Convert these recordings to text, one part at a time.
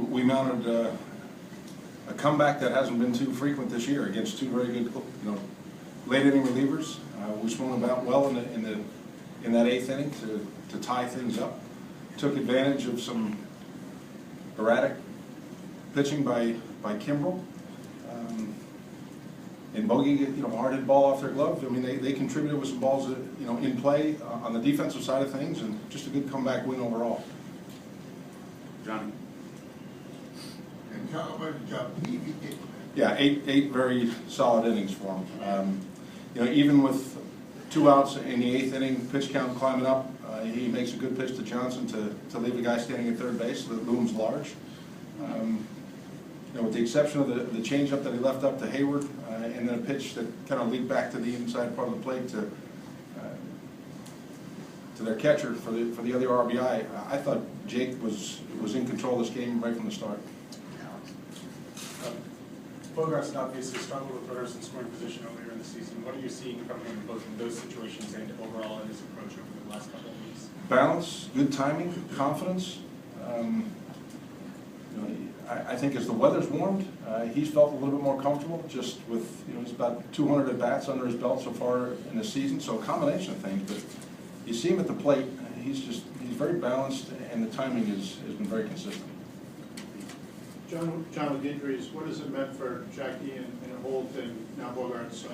we mounted a comeback that hasn't been too frequent this year against two very good, late inning relievers. We swung about well in that eighth inning to tie things up. Took advantage of some erratic pitching by Kimbrel. And Bogey, hard hit ball off their glove. I mean, they contributed with some balls that, in play on the defensive side of things, and just a good comeback win overall. Johnny. And how about the job? Yeah, eight very solid innings for him. Even with 2 outs in the eighth inning, pitch count climbing up, he makes a good pitch to Johnson to leave a guy standing at third base that looms large. With the exception of the changeup that he left up to Hayward, and then a pitch that kind of leaped back to the inside part of the plate to their catcher for the other RBI, I thought Jake was in control of this game right from the start. Bogarts had obviously struggled with runners in scoring position earlier in the season. What are you seeing from him both in those situations and overall in his approach over the last couple of weeks? Balance, good timing, confidence. I think as the weather's warmed, he's felt a little bit more comfortable just with, he's about 200 at-bats under his belt so far in the season, so a combination of things. But you see him at the plate, he's very balanced, and the timing has been very consistent. John, with injuries, what has it meant for Jackie and Holt and now Bogarts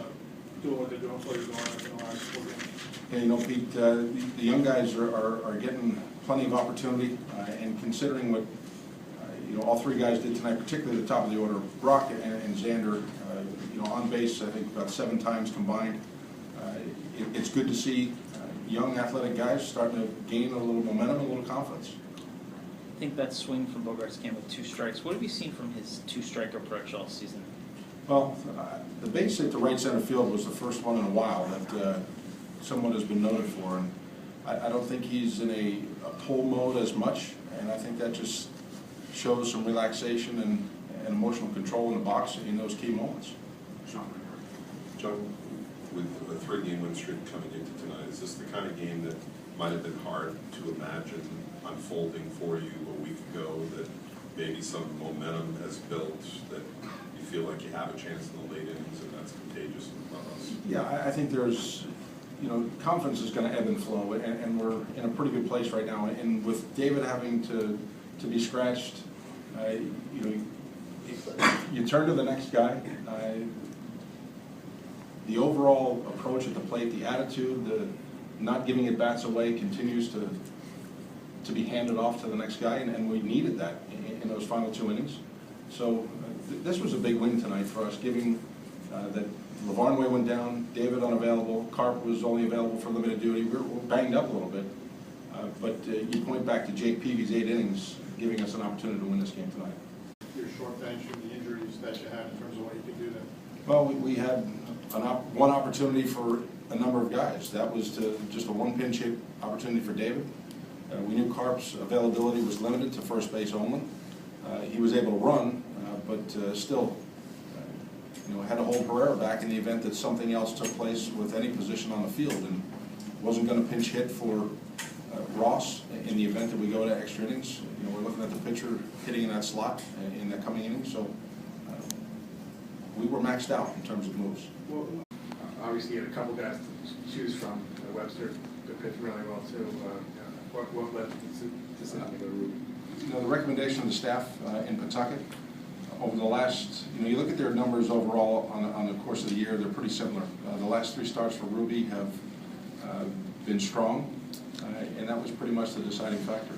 doing what they're doing for you going in the last 4 games? Yeah, Pete, the young guys are getting plenty of opportunity, and considering what all 3 guys did tonight, particularly at the top of the order, Brock and Xander, on base I think about 7 times combined. It's good to see young athletic guys starting to gain a little momentum, a little confidence. I think that swing from Bogarts came with 2 strikes. What have you seen from his 2-strike approach all season? Well, the base hit to right center field was the first one in a while that someone has been noted for, and I don't think he's in a pull mode as much, and I think that just shows some relaxation and emotional control in the box in those key moments. John, with a 3-game win streak coming into tonight, is this the kind of game that might have been hard to imagine unfolding for you a week ago, that maybe some momentum has built, that you feel like you have a chance in the late innings and that's contagious from us? Yeah, I think there's, confidence is going to ebb and flow, and we're in a pretty good place right now. And with David having to be scratched, you turn to the next guy. The overall approach at the plate, the attitude, the not giving at bats away continues to be handed off to the next guy, and we needed that in those final 2 innings. So this was a big win tonight for us, given that Lavarnway went down, David unavailable, Carp was only available for limited duty. We're banged up a little bit, but you point back to Jake Peavy's 8 innings, giving us an opportunity to win this game tonight. Your short bench and the injuries that you had in terms of what you could do then? Well, we had one opportunity for a number of guys. That was just a 1 pinch hit opportunity for David. We knew Carp's availability was limited to first base only. He was able to run, but still, had to hold Herrera back in the event that something else took place with any position on the field, and wasn't going to pinch hit for Ross in the event that we go to extra innings. We're looking at the pitcher hitting in that slot in that coming inning, so we were maxed out in terms of moves. Well, obviously you had a couple guys to choose from. Webster pitched really well too. What led to deciding to go to Ruby? The recommendation of the staff in Pawtucket over the last, you look at their numbers overall on the course of the year, they're pretty similar. The last 3 starts for Ruby have been strong, and that was pretty much the deciding factor.